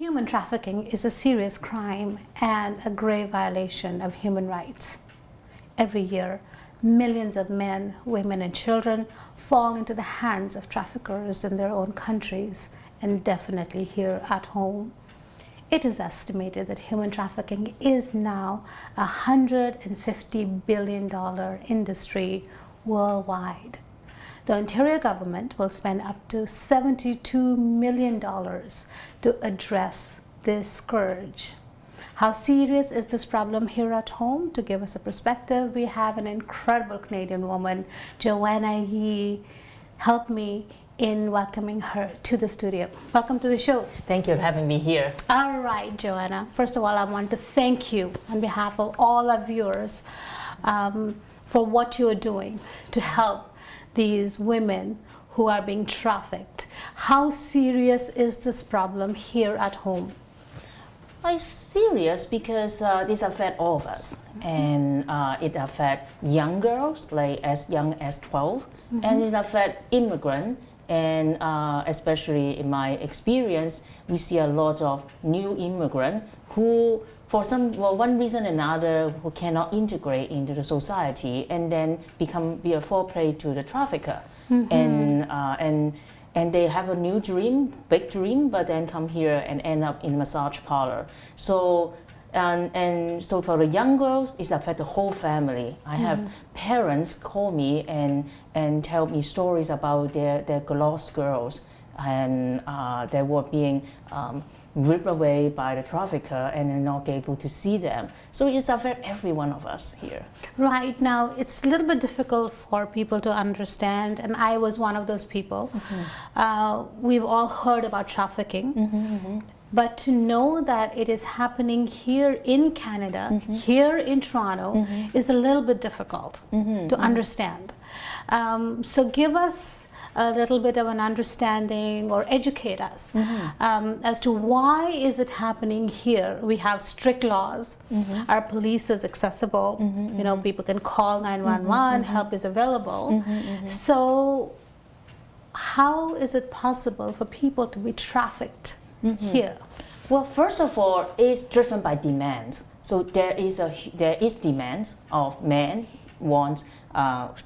Human trafficking is a serious crime and a grave violation of human rights. Every year, millions of men, women, and children fall into the hands of traffickers in their own countries and definitely here at home. It is estimated that human trafficking is now a $150 billion industry worldwide. The Ontario government will spend up to $72 million to address this scourge. How serious is this problem here at home? To give us a perspective, we have an incredible Canadian woman, Joanna Yee, help me in welcoming her to the studio. Welcome to the show. Thank you for having me here. All right, Joanna. First of all, I want to thank you on behalf of all our viewers for what you are doing to help these women who are being trafficked. How serious is this problem here at home? It's serious because this affects all of us, and it affects young girls, like as young as 12, and it affects immigrants, and especially in my experience, we see a lot of new immigrants who, for one reason or another, who cannot integrate into the society and then be a foreplay to the trafficker, and they have a new dream, big dream, but then come here and end up in a massage parlor. So so for the young girls, it affects the whole family. I have parents call me and tell me stories about their lost girls, and they were being ripped away by the trafficker and are not able to see them. So it's affects every one of us here. Right. Now, it's a little bit difficult for people to understand, and I was one of those people. We've all heard about trafficking, but to know that it is happening here in Canada, here in Toronto, is a little bit difficult to understand. So give us a little bit of an understanding or educate us as to why is it happening here. We have strict laws, our police is accessible, you know, people can call 911, help is available. So how is it possible for people to be trafficked here? Well, first of all, it's driven by demand. So there is demand of men want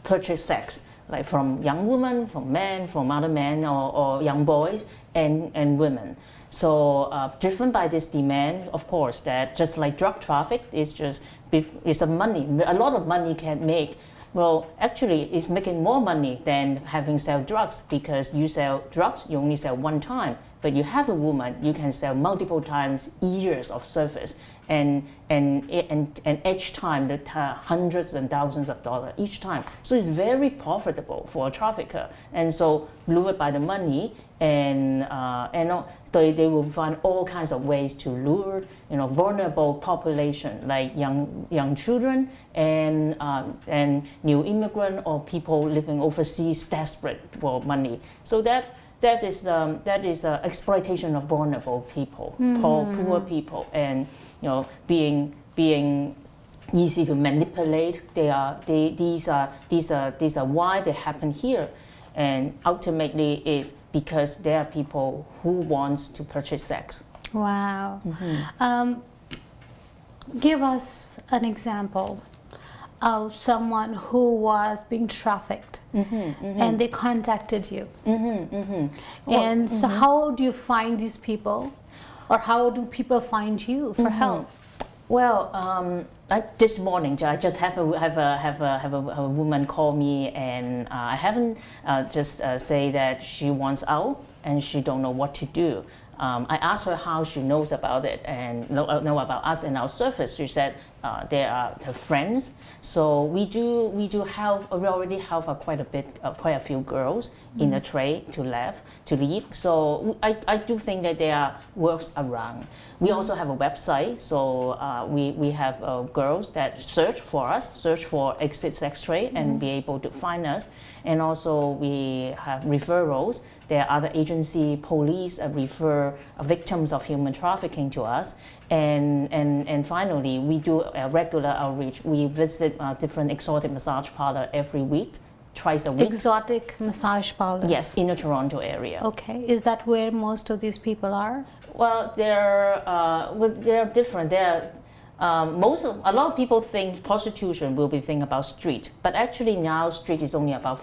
purchase sex, like from young women, from men, from other men, or young boys and women. So driven by this demand, of course, that just like drug traffic, it's a lot of money can make. Well, actually, it's making more money than having sell drugs, because you sell drugs, you only sell one time. But you have a woman, you can sell multiple times, years of service, and each time the hundreds and thousands of dollars each time. So it's very profitable for a trafficker, and so lured by the money, and they will find all kinds of ways to lure, you know, vulnerable population like young children and new immigrant or people living overseas desperate for money. So that is exploitation of vulnerable people, poor people, and you know, being easy to manipulate. These are why they happen here, and ultimately is because there are people who wants to purchase sex. Wow. Give us an example of someone who was being trafficked and they contacted you. And so how do you find these people, or how do people find you for help? Well, like this morning, I just have a woman call me, and I haven't just say that she wants out and she don't know what to do. I asked her how she knows about it and know about us and our service. She said they are her friends. So we already have quite a few girls in the trade to leave. So I do think that there are works around. We also have a website. So we have girls that search for exit sex trade and be able to find us. And also we have referrals. There are other agency, police refer victims of human trafficking to us. And finally, we do a regular outreach. We visit different exotic massage parlor every week twice a week. Exotic massage parlors. Yes, in the Toronto area. Okay. Is that where most of these people are? Well, they're different. A lot of people think prostitution will be think about street, but actually now street is only about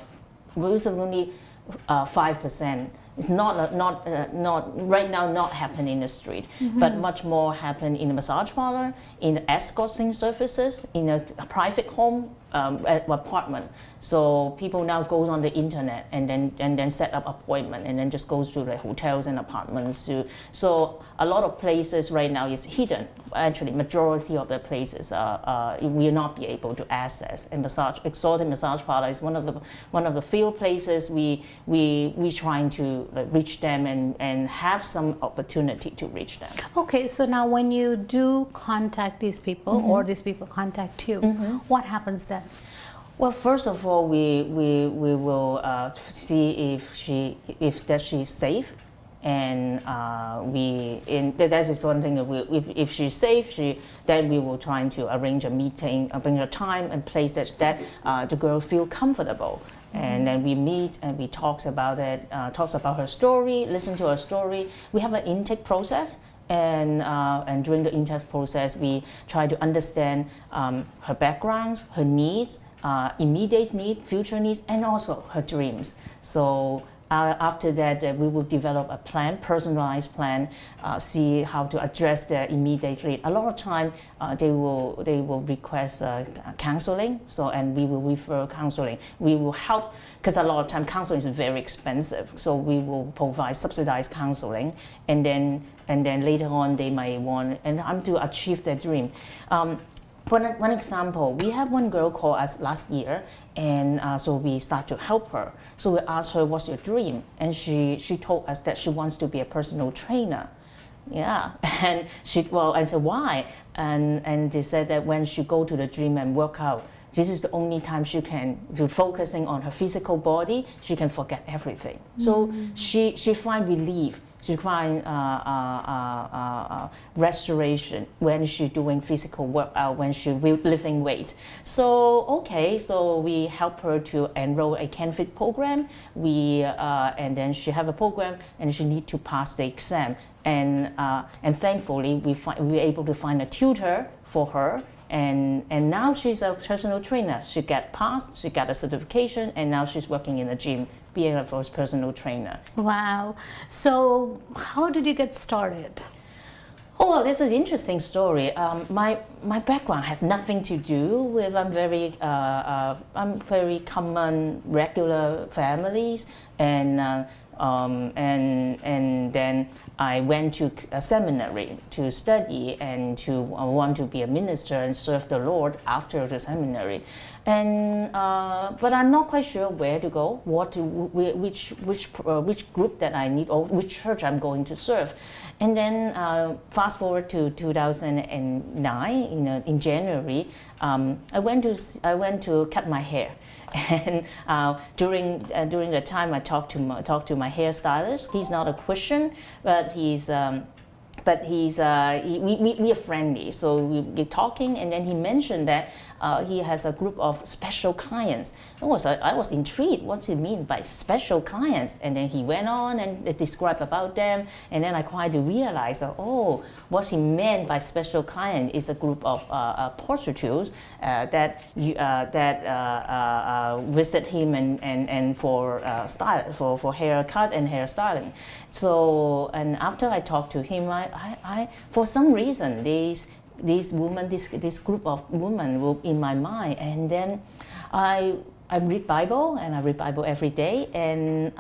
5%. It's not right now not happen in the street, but much more happen in the massage parlor, in the escorting services, in a private home apartment. So people now go on the internet and then set up appointment and then just goes to the hotels and apartments. So a lot of places right now is hidden. Actually, majority of the places will not be able to access. And exotic massage parlor is one of the few places we trying to reach them and have some opportunity to reach them. Okay, so now when you do contact these people or these people contact you, what happens then? Well, first of all, we will see if she's safe, and that is one thing. If she's safe, then we will try to arrange a meeting, arrange a time and place that the girl feel comfortable. And then we meet and we talks about it, talks about her story, listen to her story. We have an intake process. And during the intake process, we try to understand her background, her needs, immediate need, future needs, and also her dreams. So after that, we will develop a plan, personalized plan, see how to address their immediate need. A lot of time, they will request counseling. So and we will refer counseling. We will help because a lot of time counseling is very expensive. So we will provide subsidized counseling, and then later on they might want to achieve their dream. One example, we have one girl call us last year, and so we start to help her. So we asked her, what's your dream? And she told us that she wants to be a personal trainer. Yeah, and I said, why? And they said that when she go to the gym and work out, this is the only time she can be focusing on her physical body, she can forget everything. So she find relief. She find restoration when she's doing physical workout, when she's lifting weight. So so we help her to enroll a CanFit program. And then she have a program, and she need to pass the exam. And thankfully we were able to find a tutor for her. And now she's a personal trainer. She got passed, she got a certification, and now she's working in a gym, being a first personal trainer. Wow. So how did you get started? Oh, well, this is an interesting story. My background have nothing to do with I'm very common regular families, and then I went to a seminary to study and to want to be a minister and serve the Lord after the seminary. But I'm not quite sure where to go, which group that I need, or which church I'm going to serve. And then fast forward to 2009, in January, I went to cut my hair. And during the time I talked to my hairstylist. He's not a Christian, but we are friendly. So we get talking, and then he mentioned that he has a group of special clients. I was intrigued. What's it mean by special clients? And then he went on and described about them, and then I tried to realize, what he meant by special client is a group of prostitutes that visit him and for haircut and hairstyling. So, and after I talked to him, I for some reason this group of women were in my mind, and then I read Bible, and I read Bible every day, and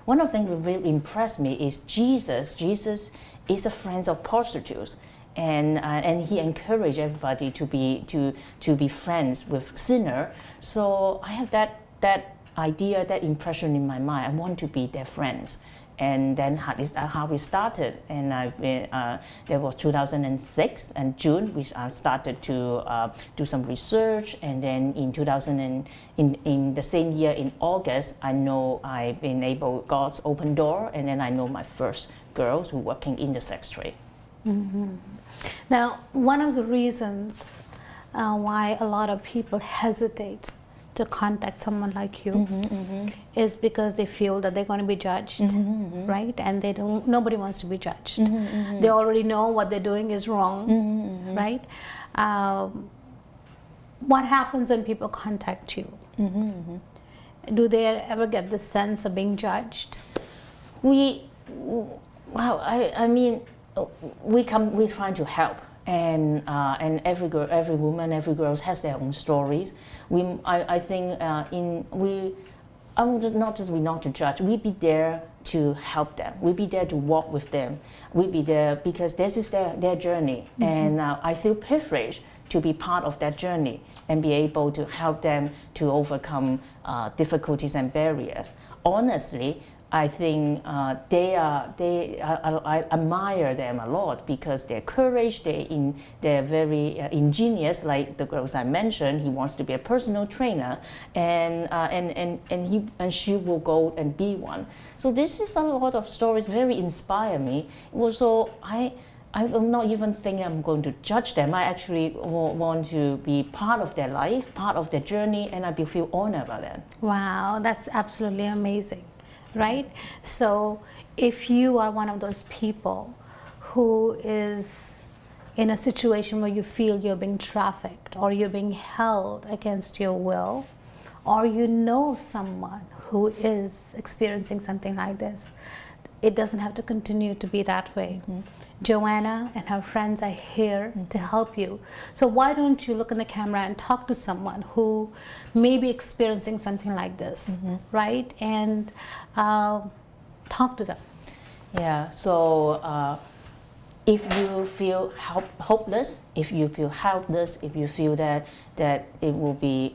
one of the things that really impressed me is Jesus. Jesus is a friend of prostitutes, and he encouraged everybody to be friends with sinner. So I have that idea, that impression in my mind. I want to be their friends. And then how we started, and there was 2006 and June we started to do some research, and then in the same year in August, I know I've been able, God's open door, and then I know my first girls who working in the sex trade. Mm-hmm. Now, one of the reasons why a lot of people hesitate to contact someone like you is because they feel that they're going to be judged, right? And nobody wants to be judged. They already know what they're doing is wrong, right? What happens when people contact you? Do they ever get the sense of being judged? I mean, we're trying to help, and every girl, every woman, every girl has their own stories. I think not to judge. We be there to help them. We be there to walk with them. We be there because this is their journey, and I feel privileged to be part of that journey and be able to help them to overcome difficulties and barriers. Honestly, I think I admire them a lot because their courage, they're very ingenious. Like the girls I mentioned, he wants to be a personal trainer, and she will go and be one. So this is a lot of stories very inspire me. So I'm not even thinking I'm going to judge them. I actually want to be part of their life, part of their journey, and I feel honored about that. Wow, that's absolutely amazing, right? So if you are one of those people who is in a situation where you feel you're being trafficked or you're being held against your will, or you know someone who is experiencing something like this, it doesn't have to continue to be that way. Joanna and her friends are here to help you. So why don't you look in the camera and talk to someone who may be experiencing something like this, right? And talk to them. Yeah, so if you feel hopeless, if you feel helpless, if you feel that it will be,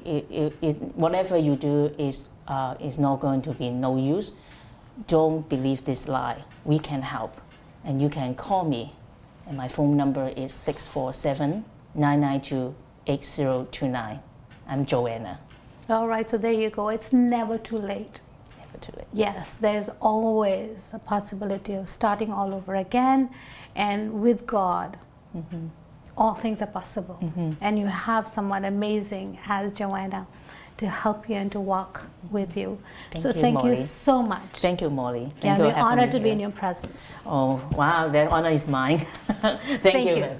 whatever you do is not going to be no use, don't believe this lie. We can help, and you can call me, and my phone number is 647-992-8029. I'm Joanna. All right, so there you go. It's never too late. Never too late. Yes, there's always a possibility of starting all over again, and with God, all things are possible. And you have someone amazing as Joanna to help you and to walk with you. Thank you so much. Thank you, Molly. We're honored to be in your presence. Oh, wow, the honor is mine. Thank you.